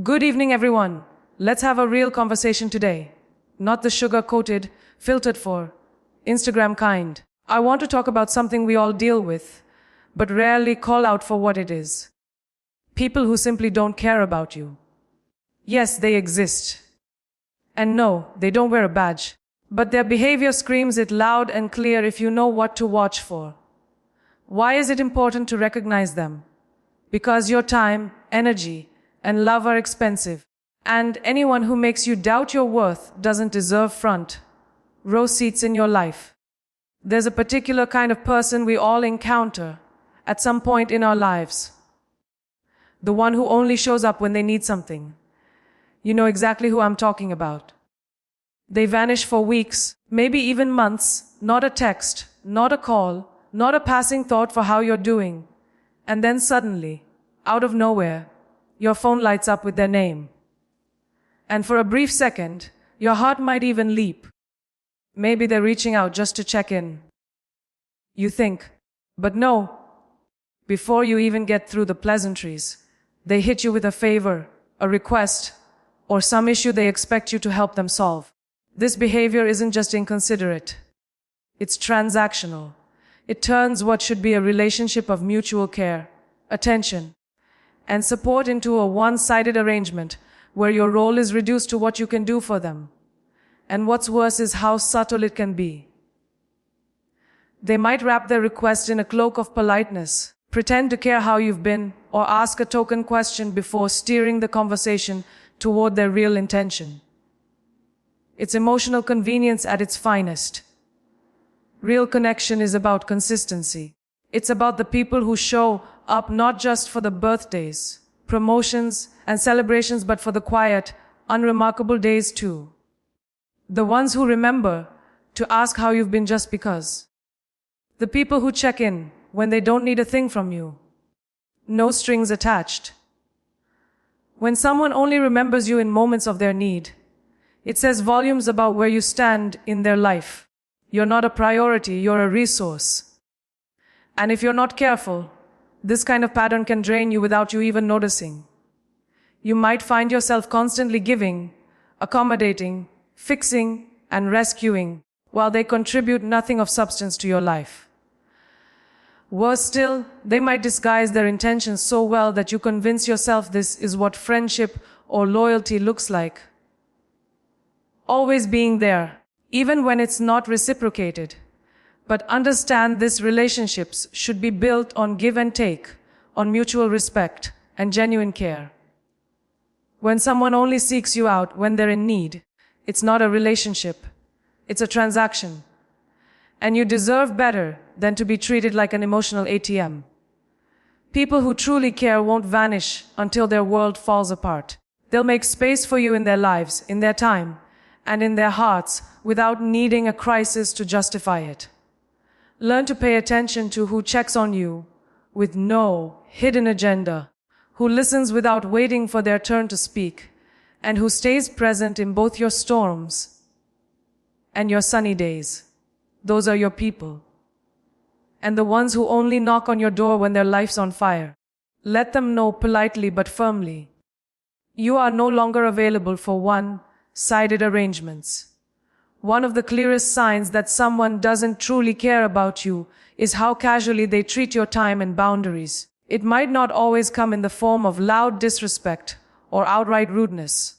Good evening, everyone. Let's have a real conversation today. Not the sugar-coated, filtered for Instagram kind. I want to talk about something we all deal with, but rarely call out for what it is. People who simply don't care about you. Yes, they exist. And no, they don't wear a badge. But their behavior screams it loud and clear if you know what to watch for. Why is it important to recognize them? Because your time, energy, and love are expensive. And anyone who makes you doubt your worth doesn't deserve front row seats in your life. There's a particular kind of person we all encounter at some point in our lives. The one who only shows up when they need something. You know exactly who I'm talking about. They vanish for weeks, maybe even months, not a text, not a call, not a passing thought for how you're doing. And then suddenly, out of nowhere, your phone lights up with their name. And for a brief second, your heart might even leap. Maybe they're reaching out just to check in. You think, but no. Before you even get through the pleasantries, they hit you with a favor, a request, or some issue they expect you to help them solve. This behavior isn't just inconsiderate. It's transactional. It turns what should be a relationship of mutual care, attention, and support into a one-sided arrangement where your role is reduced to what you can do for them. And what's worse is how subtle it can be. They might wrap their request in a cloak of politeness, pretend to care how you've been, or ask a token question before steering the conversation toward their real intention. It's emotional convenience at its finest. Real connection is about consistency. It's about the people who show up not just for the birthdays, promotions, and celebrations, but for the quiet, unremarkable days too. The ones who remember to ask how you've been just because. The people who check in when they don't need a thing from you. No strings attached. When someone only remembers you in moments of their need, it says volumes about where you stand in their life. You're not a priority, you're a resource. And if you're not careful, this kind of pattern can drain you without you even noticing. You might find yourself constantly giving, accommodating, fixing, and rescuing, while they contribute nothing of substance to your life. Worse still, they might disguise their intentions so well that you convince yourself this is what friendship or loyalty looks like. Always being there, even when it's not reciprocated. But understand these relationships should be built on give and take, on mutual respect and genuine care. When someone only seeks you out when they're in need, it's not a relationship, it's a transaction. And you deserve better than to be treated like an emotional ATM. People who truly care won't vanish until their world falls apart. They'll make space for you in their lives, in their time, and in their hearts without needing a crisis to justify it. Learn to pay attention to who checks on you with no hidden agenda, who listens without waiting for their turn to speak, and who stays present in both your storms and your sunny days. Those are your people. And the ones who only knock on your door when their life's on fire. Let them know politely but firmly. You are no longer available for one-sided arrangements. One of the clearest signs that someone doesn't truly care about you is how casually they treat your time and boundaries. It might not always come in the form of loud disrespect or outright rudeness.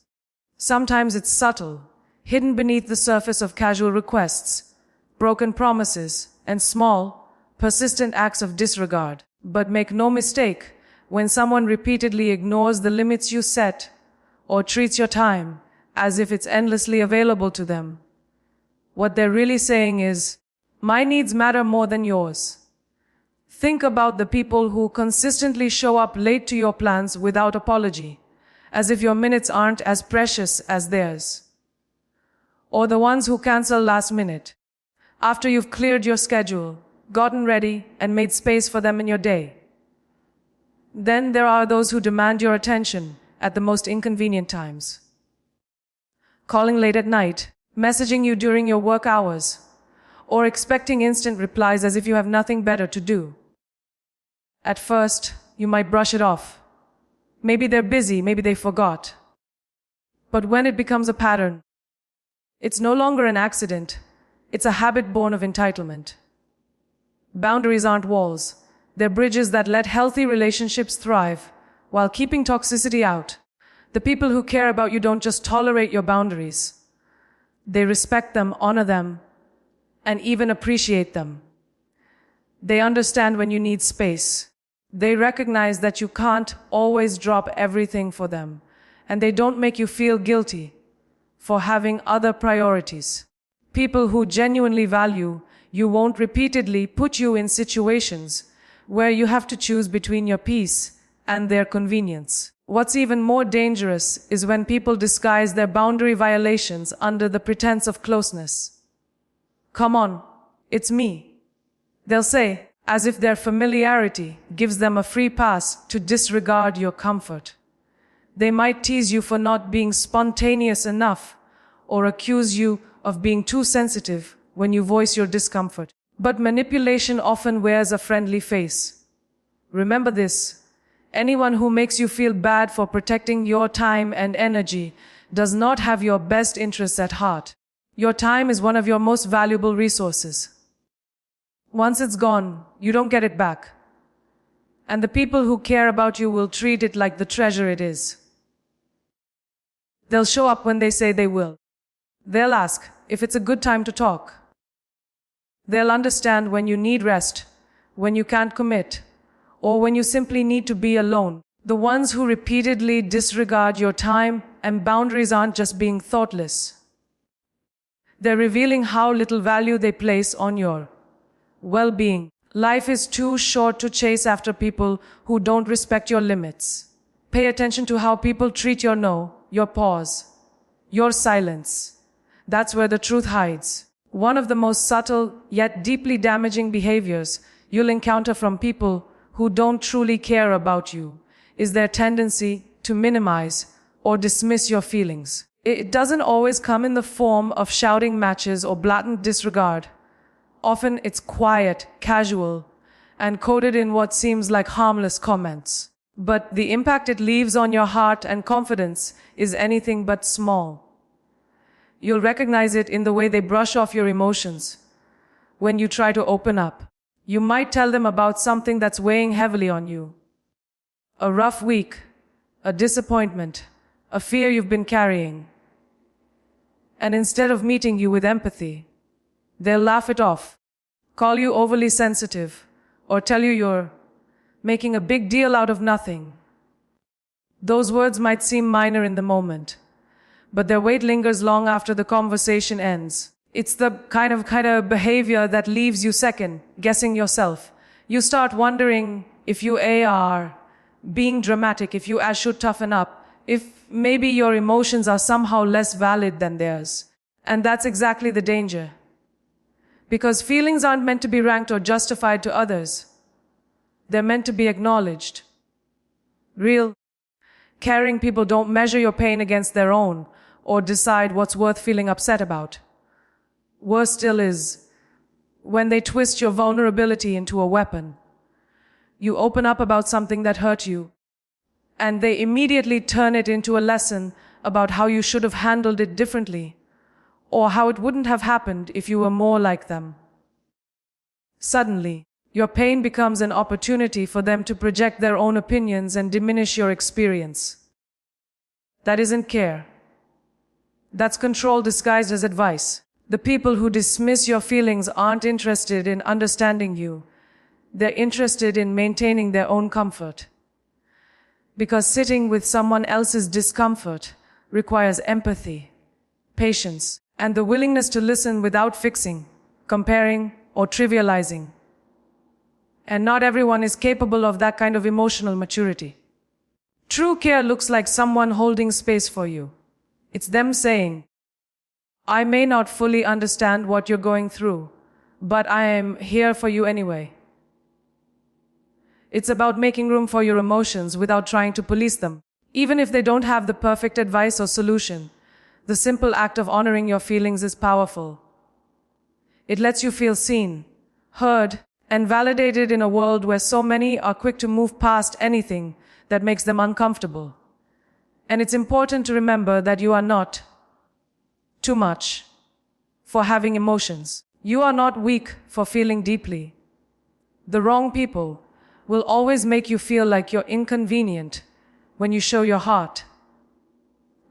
Sometimes it's subtle, hidden beneath the surface of casual requests, broken promises, and small, persistent acts of disregard. But make no mistake, when someone repeatedly ignores the limits you set or treats your time as if it's endlessly available to them, what they're really saying is, my needs matter more than yours. Think about the people who consistently show up late to your plans without apology, as if your minutes aren't as precious as theirs. Or the ones who cancel last minute, after you've cleared your schedule, gotten ready, and made space for them in your day. Then there are those who demand your attention at the most inconvenient times. Calling late at night, messaging you during your work hours, or expecting instant replies as if you have nothing better to do. At first, you might brush it off. Maybe they're busy, maybe they forgot. But when it becomes a pattern, it's no longer an accident. It's a habit born of entitlement. Boundaries aren't walls. They're bridges that let healthy relationships thrive while keeping toxicity out. The people who care about you don't just tolerate your boundaries. They respect them, honor them, and even appreciate them. They understand when you need space. They recognize that you can't always drop everything for them, and they don't make you feel guilty for having other priorities. People who genuinely value you won't repeatedly put you in situations where you have to choose between your peace and their convenience. What's even more dangerous is when people disguise their boundary violations under the pretense of closeness. Come on, it's me, they'll say, as if their familiarity gives them a free pass to disregard your comfort. They might tease you for not being spontaneous enough or accuse you of being too sensitive when you voice your discomfort. But manipulation often wears a friendly face. Remember this: anyone who makes you feel bad for protecting your time and energy does not have your best interests at heart. Your time is one of your most valuable resources. Once it's gone, you don't get it back. And the people who care about you will treat it like the treasure it is. They'll show up when they say they will. They'll ask if it's a good time to talk. They'll understand when you need rest, when you can't commit, or when you simply need to be alone. The ones who repeatedly disregard your time and boundaries aren't just being thoughtless. They're revealing how little value they place on your well-being. Life is too short to chase after people who don't respect your limits. Pay attention to how people treat your no, your pause, your silence. That's where the truth hides. One of the most subtle yet deeply damaging behaviors you'll encounter from people who don't truly care about you is their tendency to minimize or dismiss your feelings. It doesn't always come in the form of shouting matches or blatant disregard. Often it's quiet, casual, and coded in what seems like harmless comments. But the impact it leaves on your heart and confidence is anything but small. You'll recognize it in the way they brush off your emotions. When you try to open up, you might tell them about something that's weighing heavily on you. A rough week, a disappointment, a fear you've been carrying. And instead of meeting you with empathy, they'll laugh it off, call you overly sensitive, or tell you you're making a big deal out of nothing. Those words might seem minor in the moment, but their weight lingers long after the conversation ends. It's the kind of behavior that leaves you second guessing yourself. You start wondering if you are being dramatic, if you should toughen up, if maybe your emotions are somehow less valid than theirs. And that's exactly the danger. Because feelings aren't meant to be ranked or justified to others. They're meant to be acknowledged. Real, caring people don't measure your pain against their own or decide what's worth feeling upset about. Worse still is when they twist your vulnerability into a weapon. You open up about something that hurt you, and they immediately turn it into a lesson about how you should have handled it differently, or how it wouldn't have happened if you were more like them. Suddenly, your pain becomes an opportunity for them to project their own opinions and diminish your experience. That isn't care. That's control disguised as advice. The people who dismiss your feelings aren't interested in understanding you. They're interested in maintaining their own comfort. Because sitting with someone else's discomfort requires empathy, patience, and the willingness to listen without fixing, comparing, or trivializing. And not everyone is capable of that kind of emotional maturity. True care looks like someone holding space for you. It's them saying, I may not fully understand what you're going through, but I am here for you anyway. It's about making room for your emotions without trying to police them. Even if they don't have the perfect advice or solution, the simple act of honoring your feelings is powerful. It lets you feel seen, heard, and validated in a world where so many are quick to move past anything that makes them uncomfortable. And it's important to remember that you are not too much for having emotions. You are not weak for feeling deeply. The wrong people will always make you feel like you're inconvenient when you show your heart.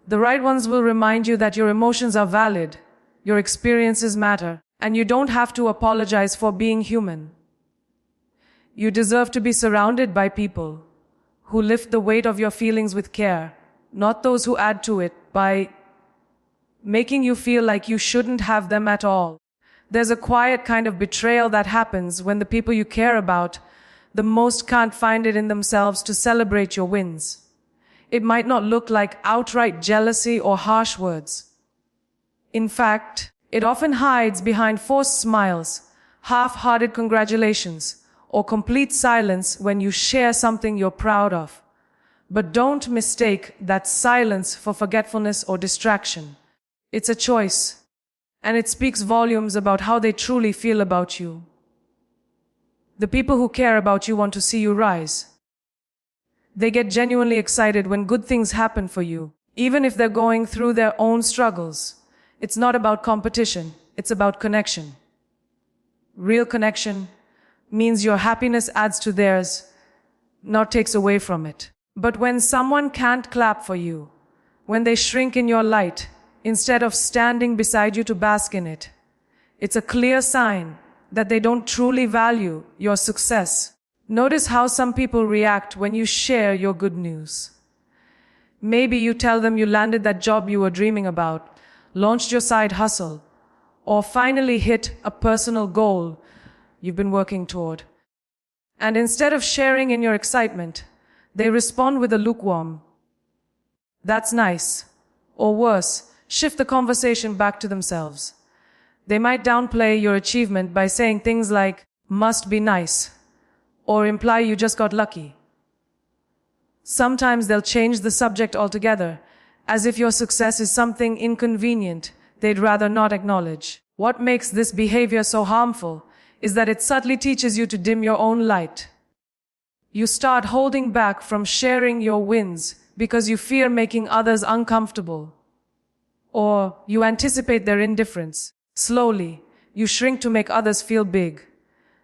The right ones will remind you that your emotions are valid, your experiences matter, and you don't have to apologize for being human. You deserve to be surrounded by people who lift the weight of your feelings with care, not those who add to it by making you feel like you shouldn't have them at all. There's a quiet kind of betrayal that happens when the people you care about the most can't find it in themselves to celebrate your wins. It might not look like outright jealousy or harsh words. In fact, it often hides behind forced smiles, half-hearted congratulations, or complete silence when you share something you're proud of. But don't mistake that silence for forgetfulness or distraction. It's a choice, and it speaks volumes about how they truly feel about you. The people who care about you want to see you rise. They get genuinely excited when good things happen for you, even if they're going through their own struggles. It's not about competition, it's about connection. Real connection means your happiness adds to theirs, not takes away from it. But when someone can't clap for you, when they shrink in your light, instead of standing beside you to bask in it, it's a clear sign that they don't truly value your success. Notice how some people react when you share your good news. Maybe you tell them you landed that job you were dreaming about, launched your side hustle, or finally hit a personal goal you've been working toward. And instead of sharing in your excitement, they respond with a lukewarm, "That's nice," or worse, shift the conversation back to themselves. They might downplay your achievement by saying things like, "Must be nice," or imply you just got lucky. Sometimes they'll change the subject altogether, as if your success is something inconvenient they'd rather not acknowledge. What makes this behavior so harmful is that it subtly teaches you to dim your own light. You start holding back from sharing your wins because you fear making others uncomfortable, or you anticipate their indifference. Slowly, you shrink to make others feel big,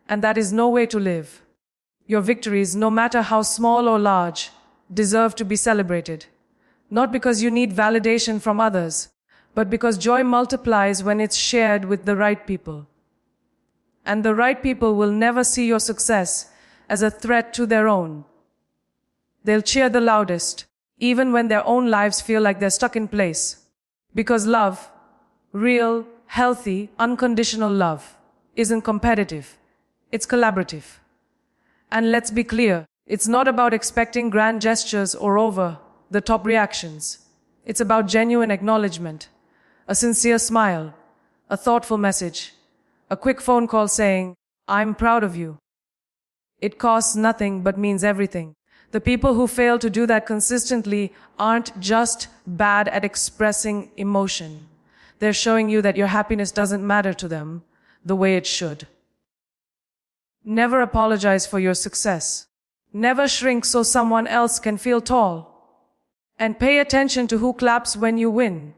and that is no way to live. Your victories, no matter how small or large, deserve to be celebrated. Not because you need validation from others, but because joy multiplies when it's shared with the right people. And the right people will never see your success as a threat to their own. They'll cheer the loudest, even when their own lives feel like they're stuck in place. Because love, real, healthy, unconditional love, isn't competitive. It's collaborative. And let's be clear, it's not about expecting grand gestures or over-the-top reactions. It's about genuine acknowledgement, a sincere smile, a thoughtful message, a quick phone call saying, "I'm proud of you." It costs nothing but means everything. The people who fail to do that consistently aren't just bad at expressing emotion. They're showing you that your happiness doesn't matter to them the way it should. Never apologize for your success. Never shrink so someone else can feel tall. And pay attention to who claps when you win,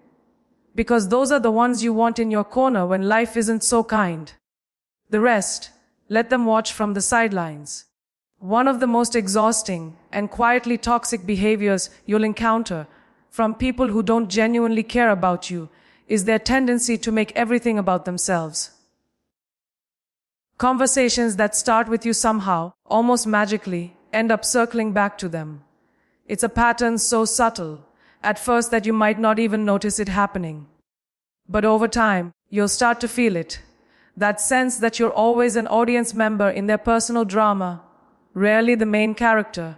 because those are the ones you want in your corner when life isn't so kind. The rest, let them watch from the sidelines. One of the most exhausting and quietly toxic behaviors you'll encounter from people who don't genuinely care about you is their tendency to make everything about themselves. Conversations that start with you somehow, almost magically, end up circling back to them. It's a pattern so subtle, at first, that you might not even notice it happening. But over time, you'll start to feel it. That sense that you're always an audience member in their personal drama, rarely the main character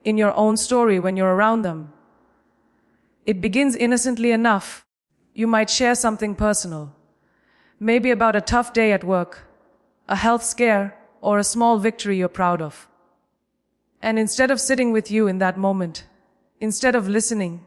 in your own story when you're around them. It begins innocently enough. You might share something personal, maybe about a tough day at work, a health scare, or a small victory you're proud of. And instead of sitting with you in that moment, instead of listening,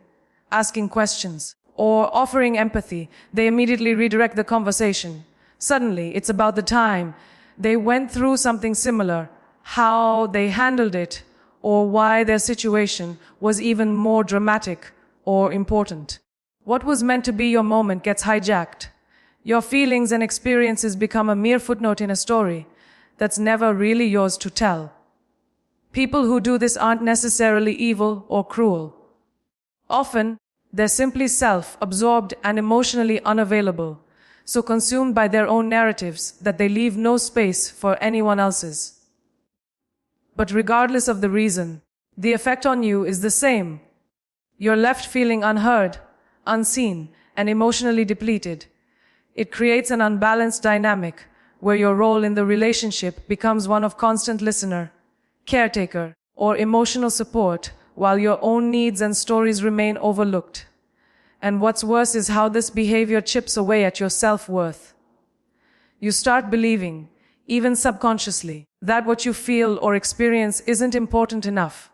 asking questions, or offering empathy, they immediately redirect the conversation. Suddenly, it's about the time they went through something similar, how they handled it, or why their situation was even more dramatic or important. What was meant to be your moment gets hijacked. Your feelings and experiences become a mere footnote in a story that's never really yours to tell. People who do this aren't necessarily evil or cruel. Often, they're simply self-absorbed and emotionally unavailable, so consumed by their own narratives that they leave no space for anyone else's. But regardless of the reason, the effect on you is the same. You're left feeling unheard, unseen, and emotionally depleted. It creates an unbalanced dynamic where your role in the relationship becomes one of constant listener, caretaker, or emotional support, while your own needs and stories remain overlooked. And what's worse is how this behavior chips away at your self-worth. You start believing, even subconsciously, that what you feel or experience isn't important enough.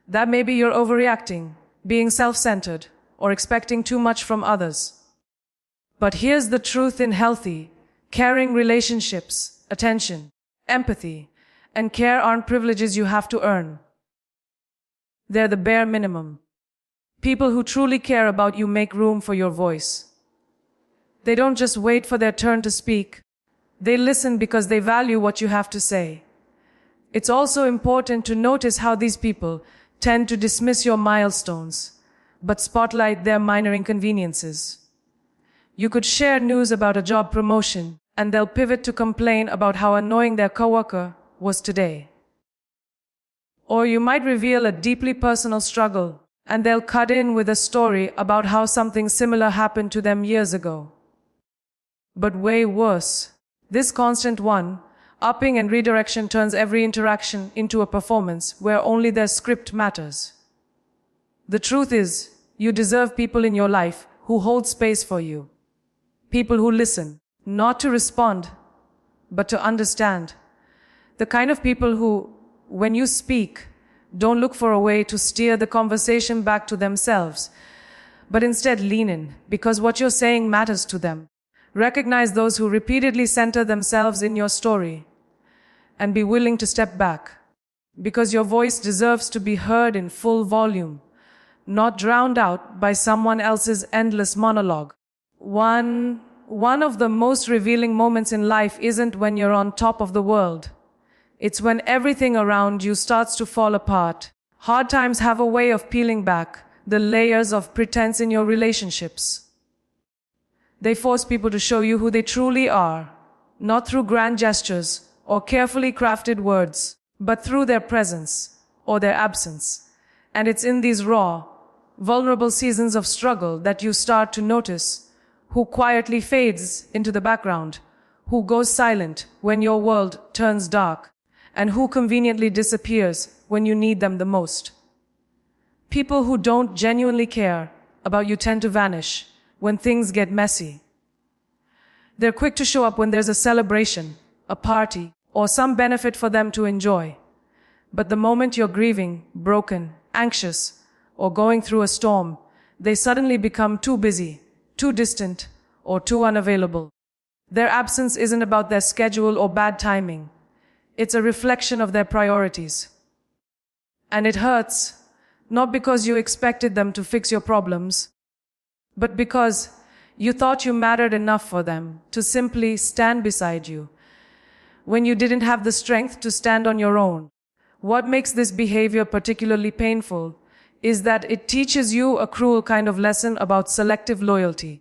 That maybe you're overreacting, being self-centered, or expecting too much from others. But here's the truth: in healthy, caring relationships, attention, empathy, and care aren't privileges you have to earn. They're the bare minimum. People who truly care about you make room for your voice. They don't just wait for their turn to speak. They listen because they value what you have to say. It's also important to notice how these people tend to dismiss your milestones, but spotlight their minor inconveniences. You could share news about a job promotion, and they'll pivot to complain about how annoying their coworker was today. Or you might reveal a deeply personal struggle, and they'll cut in with a story about how something similar happened to them years ago. But way worse, this constant one-upping and redirection turns every interaction into a performance where only their script matters. The truth is, you deserve people in your life who hold space for you. People who listen, not to respond, but to understand. The kind of people who, when you speak, don't look for a way to steer the conversation back to themselves, but instead lean in, because what you're saying matters to them. Recognize those who repeatedly center themselves in your story, and be willing to step back, because your voice deserves to be heard in full volume, not drowned out by someone else's endless monologue. One of the most revealing moments in life isn't when you're on top of the world. It's when everything around you starts to fall apart. Hard times have a way of peeling back the layers of pretense in your relationships. They force people to show you who they truly are, not through grand gestures or carefully crafted words, but through their presence or their absence. And it's in these raw, vulnerable seasons of struggle that you start to notice who quietly fades into the background, who goes silent when your world turns dark, and who conveniently disappears when you need them the most. People who don't genuinely care about you tend to vanish when things get messy. They're quick to show up when there's a celebration, a party, or some benefit for them to enjoy. But the moment you're grieving, broken, anxious, or going through a storm, they suddenly become too busy, too distant, or too unavailable. Their absence isn't about their schedule or bad timing. It's a reflection of their priorities. And it hurts, not because you expected them to fix your problems, but because you thought you mattered enough for them to simply stand beside you when you didn't have the strength to stand on your own. What makes this behavior particularly painful is that it teaches you a cruel kind of lesson about selective loyalty.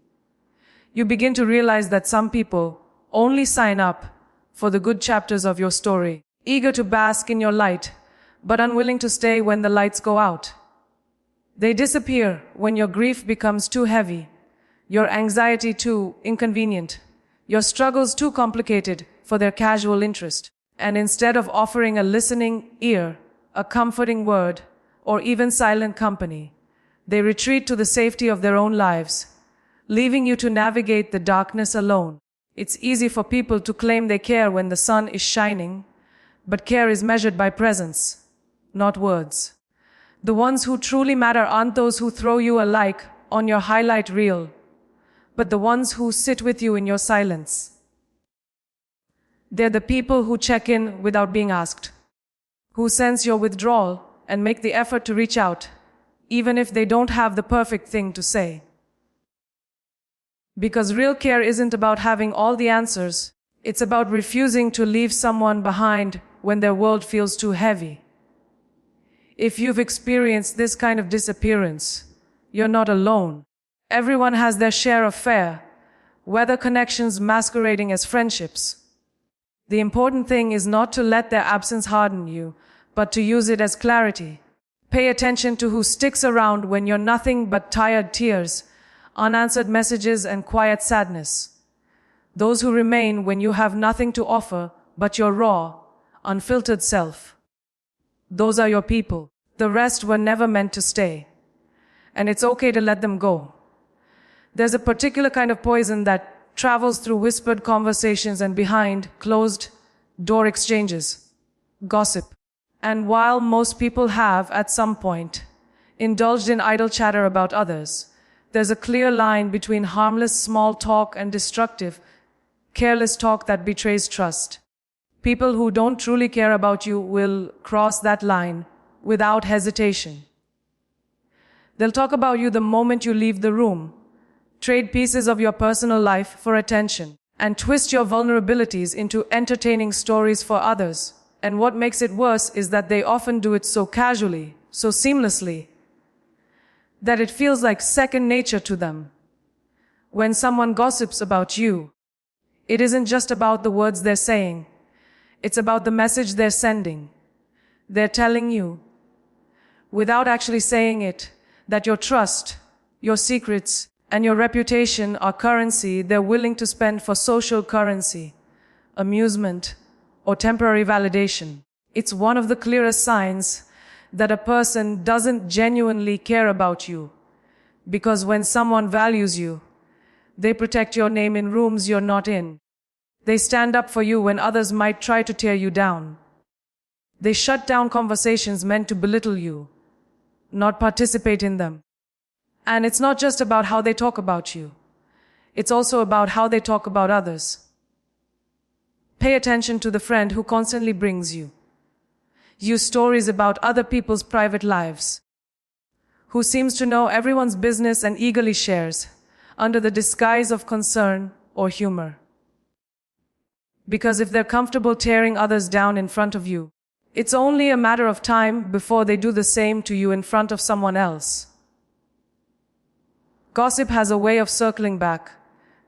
You begin to realize that some people only sign up for the good chapters of your story, eager to bask in your light, but unwilling to stay when the lights go out. They disappear when your grief becomes too heavy, your anxiety too inconvenient, your struggles too complicated for their casual interest. And instead of offering a listening ear, a comforting word, or even silent company, they retreat to the safety of their own lives, leaving you to navigate the darkness alone. It's easy for people to claim they care when the sun is shining, but care is measured by presence, not words. The ones who truly matter aren't those who throw you a like on your highlight reel, but the ones who sit with you in your silence. They're the people who check in without being asked, who sense your withdrawal and make the effort to reach out, even if they don't have the perfect thing to say. Because real care isn't about having all the answers, it's about refusing to leave someone behind when their world feels too heavy. If you've experienced this kind of disappearance, you're not alone. Everyone has their share of fare, whether connections masquerading as friendships. The important thing is not to let their absence harden you, but to use it as clarity. Pay attention to who sticks around when you're nothing but tired tears, unanswered messages, and quiet sadness. Those who remain when you have nothing to offer but your raw, unfiltered self. Those are your people. The rest were never meant to stay. And it's okay to let them go. There's a particular kind of poison that travels through whispered conversations and behind closed door exchanges. Gossip. And while most people have, at some point, indulged in idle chatter about others, there's a clear line between harmless small talk and destructive, careless talk that betrays trust. People who don't truly care about you will cross that line without hesitation. They'll talk about you the moment you leave the room, trade pieces of your personal life for attention, and twist your vulnerabilities into entertaining stories for others. And what makes it worse is that they often do it so casually, so seamlessly, that it feels like second nature to them. When someone gossips about you, it isn't just about the words they're saying, it's about the message they're sending. They're telling you, without actually saying it, that your trust, your secrets, and your reputation are currency they're willing to spend for social currency, amusement, or temporary validation. It's one of the clearest signs that a person doesn't genuinely care about you, because when someone values you, they protect your name in rooms you're not in. They stand up for you when others might try to tear you down. They shut down conversations meant to belittle you, not participate in them. And it's not just about how they talk about you. It's also about how they talk about others. Pay attention to the friend who constantly brings you stories about other people's private lives, who seems to know everyone's business and eagerly shares, under the disguise of concern or humor. Because if they're comfortable tearing others down in front of you, it's only a matter of time before they do the same to you in front of someone else. Gossip has a way of circling back,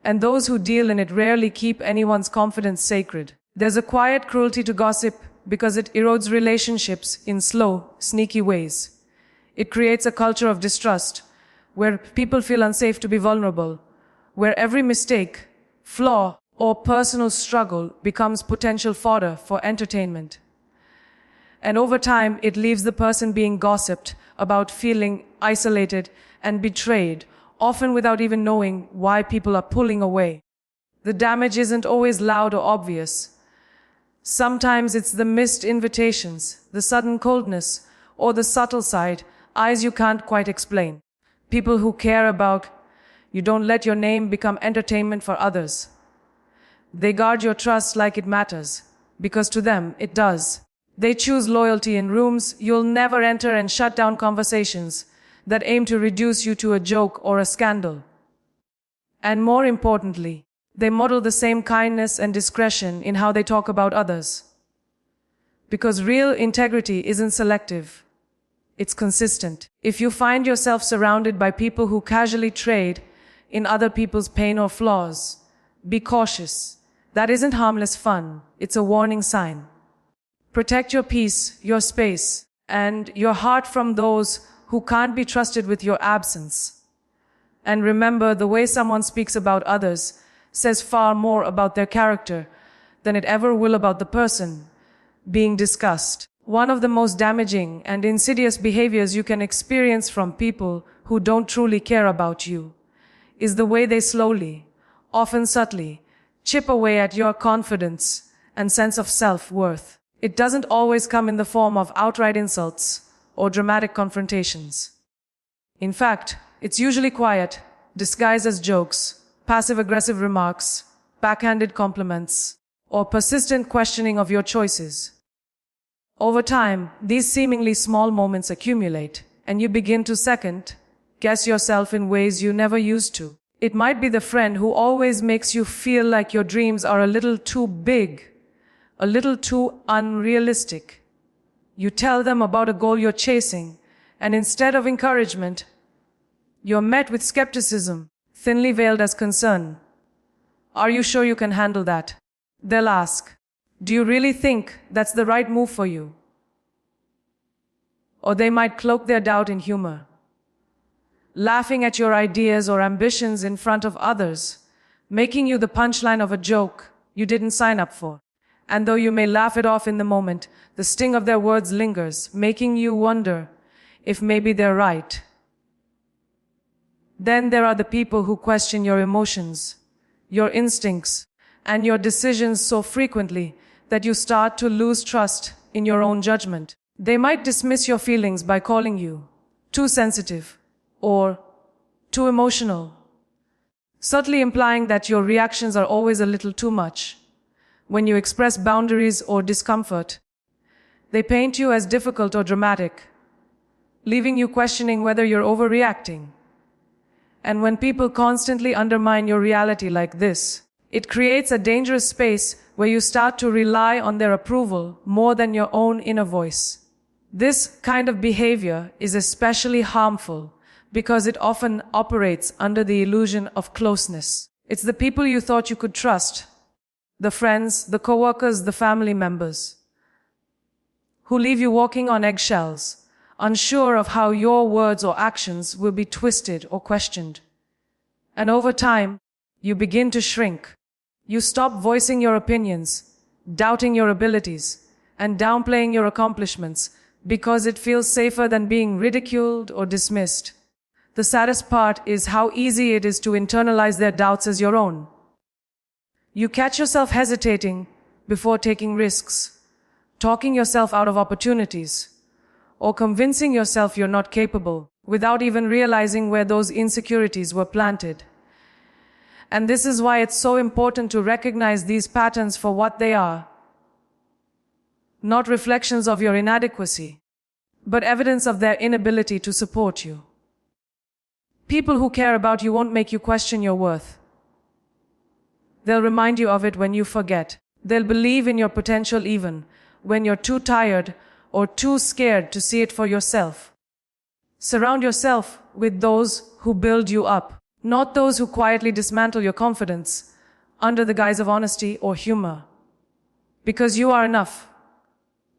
and those who deal in it rarely keep anyone's confidence sacred. There's a quiet cruelty to gossip because it erodes relationships in slow, sneaky ways. It creates a culture of distrust, where people feel unsafe to be vulnerable, where every mistake, flaw, or personal struggle becomes potential fodder for entertainment. And over time, it leaves the person being gossiped about feeling isolated and betrayed, often without even knowing why people are pulling away. The damage isn't always loud or obvious. Sometimes it's the missed invitations, the sudden coldness, or the subtle side, eyes you can't quite explain. People who care about you don't let your name become entertainment for others. They guard your trust like it matters, because to them it does. They choose loyalty in rooms you'll never enter and shut down conversations that aim to reduce you to a joke or a scandal. And more importantly, they model the same kindness and discretion in how they talk about others. Because real integrity isn't selective. It's consistent. If you find yourself surrounded by people who casually trade in other people's pain or flaws, be cautious. That isn't harmless fun. It's a warning sign. Protect your peace, your space, and your heart from those who can't be trusted with your absence. And remember, the way someone speaks about others says far more about their character than it ever will about the person being discussed. One of the most damaging and insidious behaviors you can experience from people who don't truly care about you is the way they slowly, often subtly, chip away at your confidence and sense of self-worth. It doesn't always come in the form of outright insults or dramatic confrontations. In fact, it's usually quiet, disguised as jokes, passive-aggressive remarks, backhanded compliments, or persistent questioning of your choices. Over time, these seemingly small moments accumulate, and you begin to second guess yourself in ways you never used to. It might be the friend who always makes you feel like your dreams are a little too big, a little too unrealistic. You tell them about a goal you're chasing, and instead of encouragement, you're met with skepticism, thinly veiled as concern. Are you sure you can handle that? They'll ask. Do you really think that's the right move for you? Or they might cloak their doubt in humor, laughing at your ideas or ambitions in front of others, making you the punchline of a joke you didn't sign up for. And though you may laugh it off in the moment, the sting of their words lingers, making you wonder if maybe they're right. Then there are the people who question your emotions, your instincts, and your decisions so frequently that you start to lose trust in your own judgment. They might dismiss your feelings by calling you too sensitive or too emotional, subtly implying that your reactions are always a little too much. When you express boundaries or discomfort, they paint you as difficult or dramatic, leaving you questioning whether you're overreacting. And when people constantly undermine your reality like this, it creates a dangerous space where you start to rely on their approval more than your own inner voice. This kind of behavior is especially harmful because it often operates under the illusion of closeness. It's the people you thought you could trust, the friends, the coworkers, the family members, who leave you walking on eggshells, unsure of how your words or actions will be twisted or questioned. And over time, you begin to shrink. You stop voicing your opinions, doubting your abilities, and downplaying your accomplishments because it feels safer than being ridiculed or dismissed. The saddest part is how easy it is to internalize their doubts as your own. You catch yourself hesitating before taking risks, talking yourself out of opportunities, or convincing yourself you're not capable without even realizing where those insecurities were planted. And this is why it's so important to recognize these patterns for what they are. Not reflections of your inadequacy, but evidence of their inability to support you. People who care about you won't make you question your worth. They'll remind you of it when you forget. They'll believe in your potential even when you're too tired or too scared to see it for yourself. Surround yourself with those who build you up, not those who quietly dismantle your confidence under the guise of honesty or humor. Because you are enough,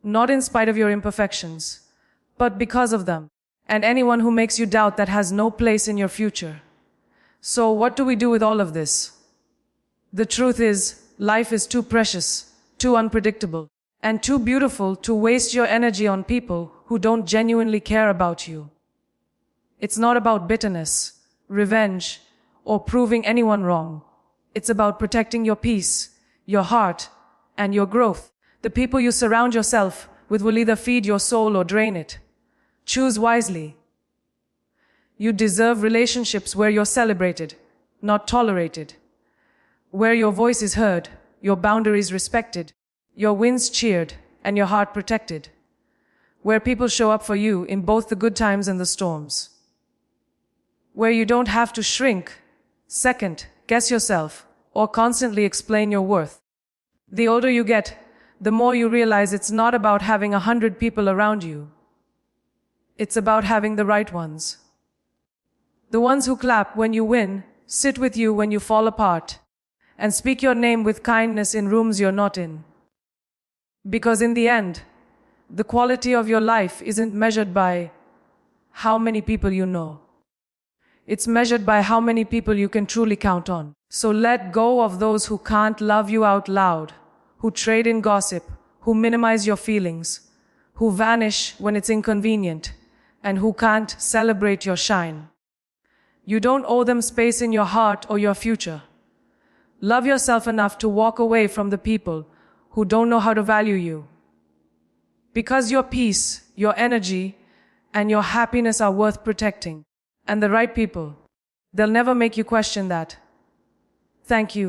not in spite of your imperfections, but because of them. And anyone who makes you doubt that has no place in your future. So what do we do with all of this? The truth is, life is too precious, too unpredictable, and too beautiful to waste your energy on people who don't genuinely care about you. It's not about bitterness, revenge, or proving anyone wrong. It's about protecting your peace, your heart, and your growth. The people you surround yourself with will either feed your soul or drain it. Choose wisely. You deserve relationships where you're celebrated, not tolerated. Where your voice is heard, your boundaries respected, your wins cheered, and your heart protected. Where people show up for you in both the good times and the storms. Where you don't have to shrink, second, guess yourself, or constantly explain your worth. The older you get, the more you realize it's not about having 100 people around you. It's about having the right ones. The ones who clap when you win, sit with you when you fall apart, and speak your name with kindness in rooms you're not in. Because in the end, the quality of your life isn't measured by how many people you know. It's measured by how many people you can truly count on. So let go of those who can't love you out loud, who trade in gossip, who minimize your feelings, who vanish when it's inconvenient, and who can't celebrate your shine. You don't owe them space in your heart or your future. Love yourself enough to walk away from the people who don't know how to value you. Because your peace, your energy, and your happiness are worth protecting. And the right people, they'll never make you question that. Thank you.